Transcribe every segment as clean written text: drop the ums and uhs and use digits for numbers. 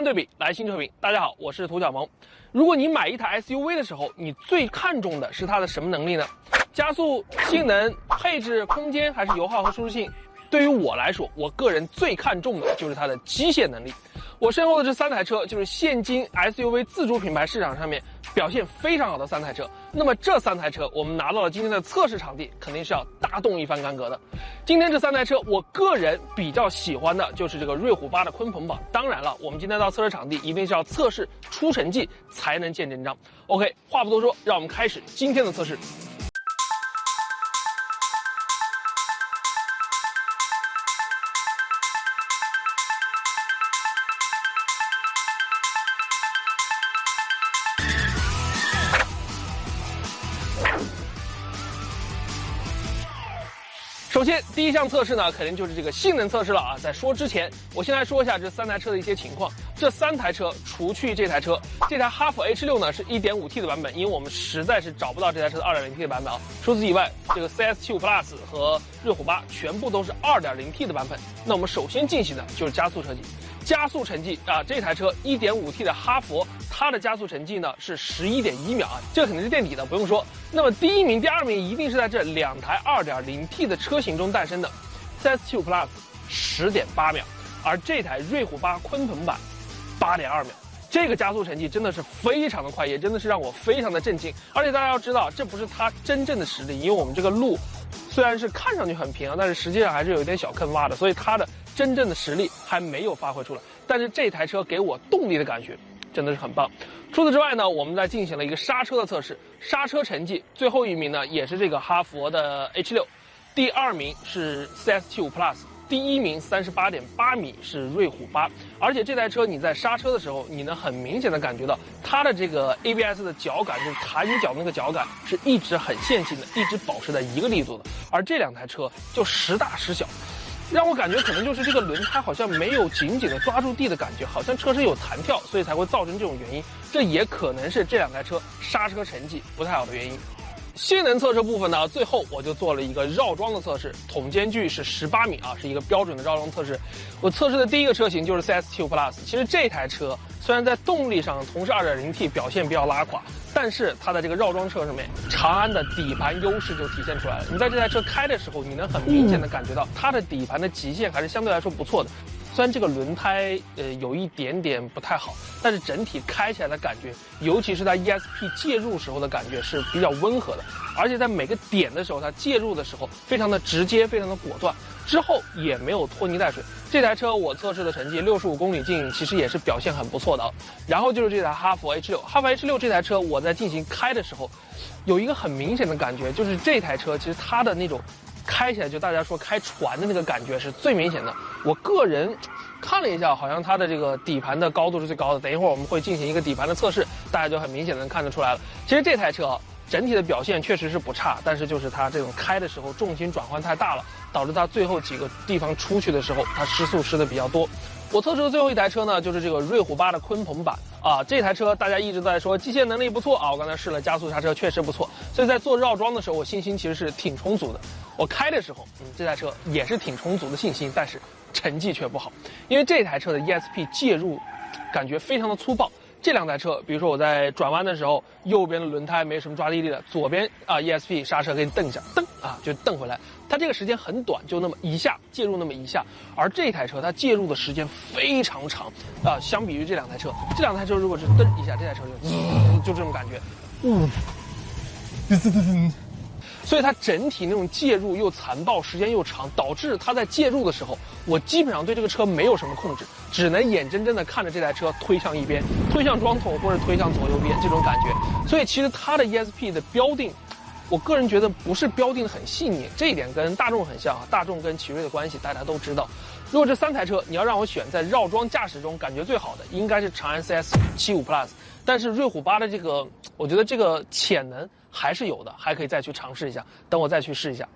看对比来新车评，大家好，我是涂小萌。如果你买一台 SUV 的时候，你最看重的是它的什么能力呢？加速、性能、配置、空间，还是油耗和舒适性？对于我来说，我个人最看重的就是它的机械能力。我身后的这3台车就是现今 SUV 自主品牌市场上面表现非常好的3台车。那么这3台车我们拿到了今天的测试场地，肯定是要大动一番干戈的。今天这3台车，我个人比较喜欢的就是这个瑞虎8的鲲鹏版。当然了，我们今天到测试场地一定是要测试出成绩才能见真章。OK， 话不多说，让我们开始今天的测试。首先，第一项测试呢，肯定就是这个性能测试了啊。在说之前，我先来说一下这3台车的一些情况。这3台车，除去这台车，这台哈弗 H6 呢是 1.5T 的版本，因为我们实在是找不到这台车的 2.0T 的版本啊。除此以外，这个 CS75 Plus 和瑞虎8全部都是 2.0T 的版本。那我们首先进行的就是加速成绩。加速成绩啊，这台车 1.5T 的哈弗，它的加速成绩呢是11.1秒啊，这肯定是垫底的，不用说。那么第1名、第2名一定是在这2台 2.0T 的车型中诞生的。CS75 Plus 10.8秒，而这台瑞虎8鲲鹏版8.2秒。这个加速成绩真的是非常的快，也真的是让我非常的震惊。而且大家要知道，这不是它真正的实力，因为我们这个路虽然是看上去很平啊，但是实际上还是有一点小坑洼的，所以它的真正的实力还没有发挥出来。但是这台车给我动力的感觉真的是很棒。除此之外呢，我们在进行了一个刹车的测试，刹车成绩最后1名呢也是这个哈弗的 H6， 第2名是 CS75 Plus， 第1名38.8米是瑞虎8。而且这台车你在刹车的时候，你能很明显的感觉到它的这个 ABS 的脚感，就是弹你脚那个脚感是一直很线性的，一直保持在一个力度的。而这2台车就时大时小，让我感觉可能就是这个轮胎好像没有紧紧的抓住地的感觉，好像车身有弹跳，所以才会造成这种原因。这也可能是这2台车刹车成绩不太好的原因。性能测试部分呢，最后我就做了一个绕桩的测试，统间距是18米啊，是一个标准的绕桩测试。我测试的第一个车型就是 CS75 Plus， 其实这台车虽然在动力上同是 2.0T 表现比较拉垮，但是它的这个绕桩车上面，长安的底盘优势就体现出来了。你在这台车开的时候，你能很明显的感觉到它的底盘的极限还是相对来说不错的。虽然这个轮胎有一点点不太好，但是整体开起来的感觉，尤其是它 ESP 介入时候的感觉是比较温和的，而且在每个点的时候，它介入的时候非常的直接，非常的果断，之后也没有拖泥带水。这台车我测试的成绩65公里净，其实也是表现很不错的啊。然后就是这台哈弗 H6， 哈弗 H6 这台车我在进行开的时候，有一个很明显的感觉，就是这台车其实它的那种开起来就大家说开船的那个感觉是最明显的。我个人看了一下，好像它的这个底盘的高度是最高的。等一会儿我们会进行一个底盘的测试，大家就很明显的能看得出来了。其实这台车整体的表现确实是不差，但是就是它这种开的时候重心转换太大了，导致它最后几个地方出去的时候，它失速失的比较多。我测试的最后一台车呢，就是这个瑞虎8的鲲鹏版啊。这台车大家一直在说机械能力不错啊，我刚才试了加速刹车，确实不错。所以在做绕桩的时候，我信心其实是挺充足的。我开的时候，这台车也是挺充足的信心，但是成绩却不好，因为这台车的 ESP 介入感觉非常的粗暴。这2台车，比如说我在转弯的时候，右边的轮胎没什么抓地力的，左边啊 ESP 刹车给你蹬一下，蹬啊就蹬回来。它这个时间很短，就那么一下介入那么一下，而这台车它介入的时间非常长啊。相比于这2台车，这2台车如果是蹬一下，这台车就这种感觉，所以它整体那种介入又残暴，时间又长，导致它在介入的时候，我基本上对这个车没有什么控制，只能眼睁睁的看着这台车推向一边，推向桩头或者推向左右边这种感觉。所以其实它的 ESP 的标定，我个人觉得不是标定的很细腻，这一点跟大众很像啊。大众跟奇瑞的关系大家都知道。如果这3台车你要让我选在绕桩驾驶中感觉最好的，应该是长安 CS75 Plus， 但是瑞虎8的这个，我觉得这个潜能还是有的，还可以再去尝试一下，等我再去试一下。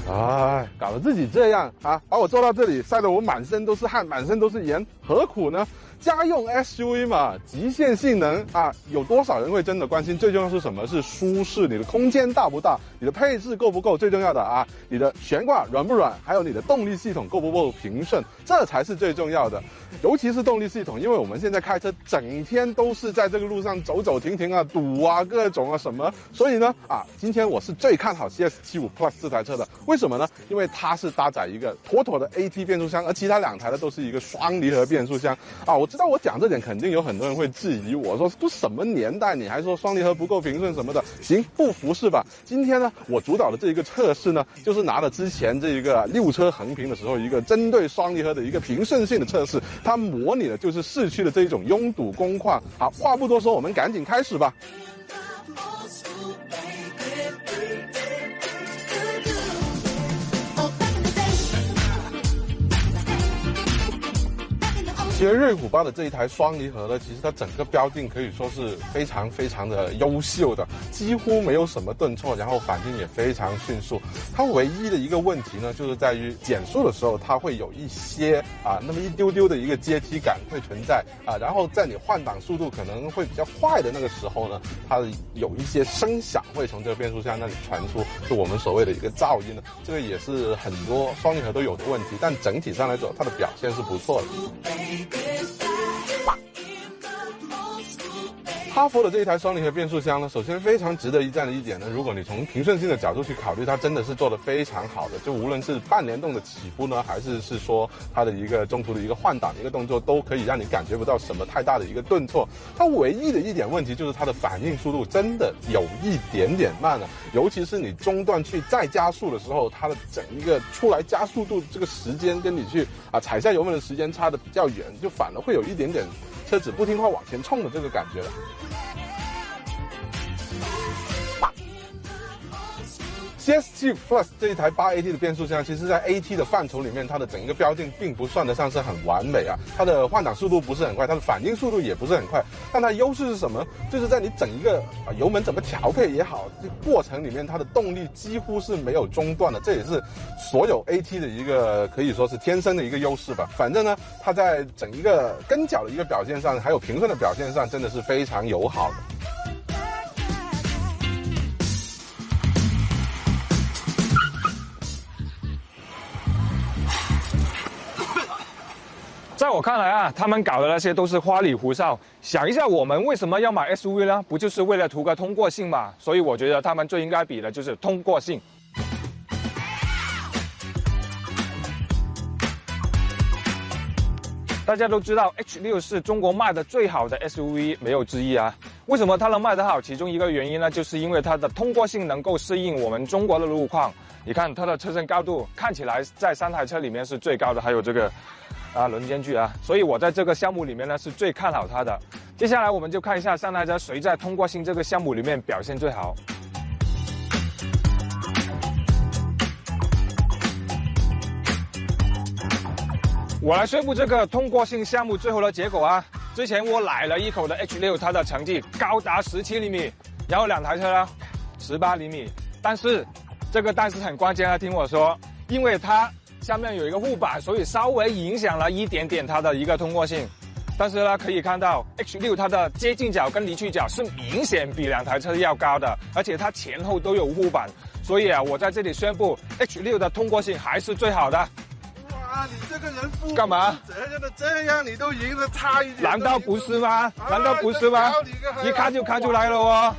哎，搞得自己这样啊，把我坐到这里，晒得我满身都是汗，满身都是盐，何苦呢？家用 SUV 嘛，极限性能啊，有多少人会真的关心？最重要是什么？是舒适，你的空间大不大，你的配置够不够？最重要的啊，你的悬挂软不软，还有你的动力系统够不够平顺，这才是最重要的。尤其是动力系统，因为我们现在开车整天都是在这个路上走走停停啊，堵啊，各种啊什么，所以呢今天我是最看好 CS75 Plus 这台车的。为什么呢？因为它是搭载一个妥妥的 AT 变速箱，而其他2台呢都是一个双离合变速箱啊。我知道我讲这点肯定有很多人会质疑我说，都什么年代你还说双离合不够平顺什么的？行，不服是吧？今天呢，我主导的这一个测试呢，就是拿了之前这一个6车横屏的时候一个针对双离合的一个平顺性的测试，它模拟的就是市区的这一种拥堵工况。好，话不多说，我们赶紧开始吧。其实瑞虎8的这一台双离合呢，其实它整个标定可以说是非常非常的优秀的，几乎没有什么顿挫，然后反应也非常迅速。它唯一的一个问题呢，就是在于减速的时候，它会有一些那么一丢丢的一个阶梯感会存在然后在你换挡速度可能会比较快的那个时候呢，它有一些声响会从这个变速箱那里传出，就我们所谓的一个噪音呢，这个也是很多双离合都有的问题，但整体上来说，它的表现是不错的。哈弗的这一台双离合变速箱呢，首先非常值得一赞的一点呢，如果你从平顺性的角度去考虑，它真的是做得非常好的。就无论是半联动的起步呢，还是说它的一个中途的一个换挡的一个动作，都可以让你感觉不到什么太大的一个顿挫。它唯一的一点问题就是它的反应速度真的有一点点慢了，尤其是你中段去再加速的时候，它的整一个出来加速度这个时间跟你去踩下油门的时间差的比较远，就反而会有一点点车子不听话往前冲的这个感觉了。CS75 Plus 这一台8AT 的变速箱，其实在 AT 的范畴里面，它的整个标定并不算得上是很完美它的换挡速度不是很快，它的反应速度也不是很快，但它优势是什么？就是在你整一个油门怎么调配也好，这过程里面它的动力几乎是没有中断的，这也是所有 AT 的一个可以说是天生的一个优势吧。反正呢，它在整一个跟脚的一个表现上，还有平顺的表现上，真的是非常友好的。在我看来他们搞的那些都是花里胡哨。想一下，我们为什么要买 SUV 呢？不就是为了图个通过性嘛？所以我觉得他们最应该比的就是通过性。大家都知道 H6是中国卖的最好的 SUV， 没有之一为什么它能卖得好？其中一个原因呢，就是因为它的通过性能够适应我们中国的路况。你看它的车身高度看起来在3台车里面是最高的，还有这个轮间距所以我在这个项目里面呢是最看好它的。接下来我们就看一下3台车谁在通过性这个项目里面表现最好。我来宣布这个通过性项目最后的结果之前我奶了一口的 H6， 它的成绩高达17厘米，然后2台车呢18厘米。但是这个但是很关键听我说，因为它下面有一个护板，所以稍微影响了一点点它的一个通过性。但是呢，可以看到 H6 它的接近角跟离去角是明显比2台车要高的，而且它前后都有护板，所以我在这里宣布 H6 的通过性还是最好的。哇，你这个人干嘛？这样你都赢得差一点？难道不是吗？难道不是吗？一看就看出来了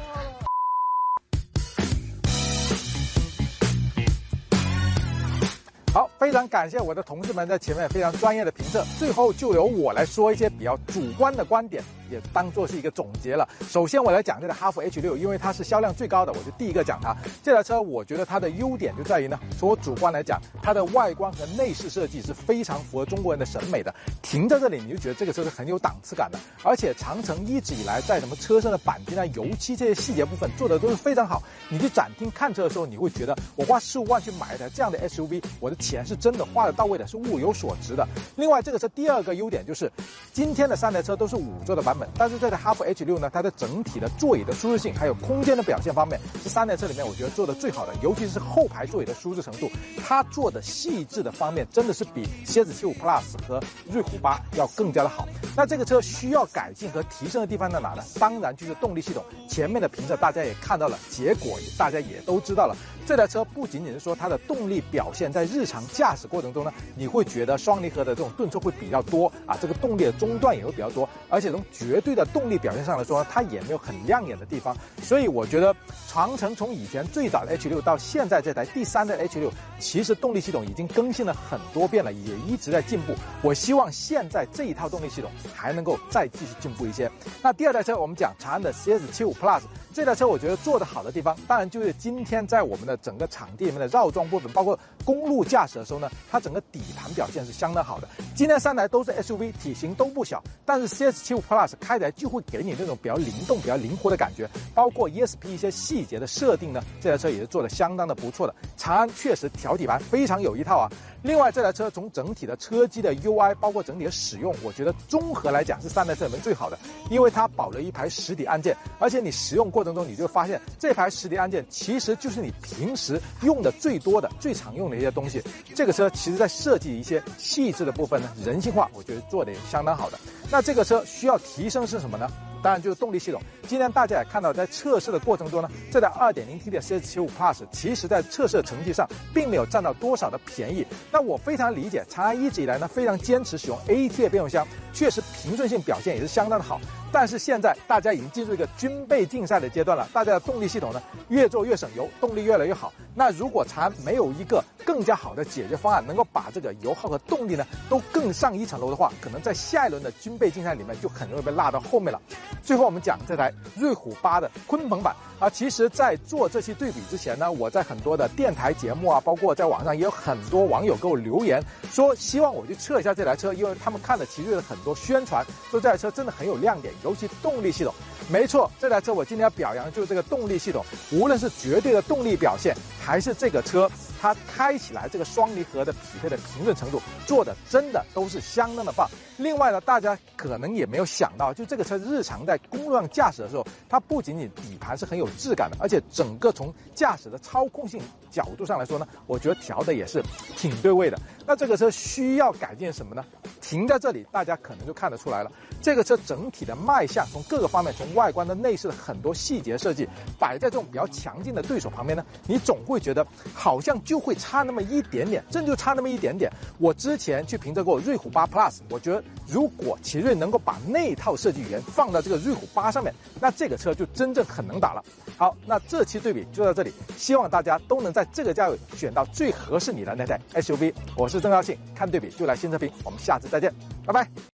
好，非常感谢我的同事们在前面非常专业的评测，最后就由我来说一些比较主观的观点，也当做是一个总结了。首先我来讲这个哈弗 H6， 因为它是销量最高的，我就第一个讲它。这台车我觉得它的优点就在于呢，从我主观来讲，它的外观和内饰设计是非常符合中国人的审美的。停在这里你就觉得这个车是很有档次感的，而且长城一直以来在什么车身的钣金油漆这些细节部分做的都是非常好。你去展厅看车的时候，你会觉得我花15万去买一台这样的 SUV， 我的钱是真的花得到位的，是物有所值的。另外，这个车第二个优点就是，今天的3台车都是5座的版本，但是这台哈弗 H6呢，它的整体的座椅的舒适性还有空间的表现方面，是3台车里面我觉得做的最好的，尤其是后排座椅的舒适程度，它做的细致的方面真的是比蝎子75 Plus 和瑞虎8要更加的好。那这个车需要改进和提升的地方在哪呢？当然就是动力系统。前面的评测大家也看到了，结果大家也都知道了。这台车不仅仅是说它的动力表现，在日常驾驶过程中呢，你会觉得双离合的这种顿挫会比较多啊，这个动力的中段也会比较多，而且从绝对的动力表现上来说，它也没有很亮眼的地方。所以我觉得长城从以前最早的 H6 到现在这台第3代的 H6，其实动力系统已经更新了很多遍了，也一直在进步。我希望现在这一套动力系统还能够再继续进步一些。那第二台车我们讲长安的 CS75 Plus， 这台车我觉得做得好的地方，当然就是今天在我们的整个场地里面的绕桩部分，包括公路驾驶的时候呢，它整个底盘表现是相当好的。今天3台都是 SUV， 体型都不小，但是 CS75 Plus 开起来就会给你那种比较灵动、比较灵活的感觉，包括 ESP 一些细节的设定呢，这台车也是做得相当的不错的。长安确实调底盘非常有一套啊。另外，这台车从整体的车机的 UI， 包括整体的使用，我觉得综合来讲是3台车里面最好的，因为它保留一排实体按键，而且你使用过程中你就发现这排实体按键其实就是你平时用的最多的、最常用的一些东西。这个车其实在设计一些细致的部分呢，人性化，我觉得做得也相当好的。那这个车需要提升是什么呢？当然就是动力系统。今天大家也看到，在测试的过程中呢，这台 2.0T 的 CS75 Plus 其实在测试的成绩上并没有占到多少的便宜。那我非常理解，长安一直以来呢非常坚持使用 AET 的变速箱，确实平顺性表现也是相当的好。但是现在大家已经进入一个军备竞赛的阶段了，大家的动力系统呢越做越省油，动力越来越好。那如果长安没有一个更加好的解决方案，能够把这个油耗和动力呢都更上一层楼的话，可能在下一轮的军备竞赛里面就很容易被落到后面了。最后我们讲这台瑞虎8的鲲鹏版啊，其实在做这期对比之前呢，我在很多的电台节目啊，包括在网上也有很多网友给我留言说希望我去测一下这台车，因为他们看了奇瑞的很多宣传，说这台车真的很有亮点，尤其动力系统。没错，这台车我今天要表扬的就是这个动力系统，无论是绝对的动力表现，还是这个车它开起来这个双离合的匹配的平顺程度，做的真的都是相当的棒。另外呢，大家可能也没有想到，就这个车日常在公路上驾驶的时候，它不仅仅底盘是很有质感的，而且整个从驾驶的操控性角度上来说呢，我觉得调的也是挺对位的。那这个车需要改进什么呢？停在这里，大家可能就看得出来了。这个车整体的卖相，从各个方面，从外观的内饰的很多细节设计，摆在这种比较强劲的对手旁边呢，你总会觉得好像就会差那么一点点，真就差那么一点点。我之前去评测过瑞虎8 Plus， 我觉得如果奇瑞能够把那套设计语言放到这个瑞虎8上面，那这个车就真正很能打了。好，那这期对比就到这里，希望大家都能在这个价位选到最合适你的那台 SUV。我是郑高兴，看对比就来新车评，我们下次再见，拜拜。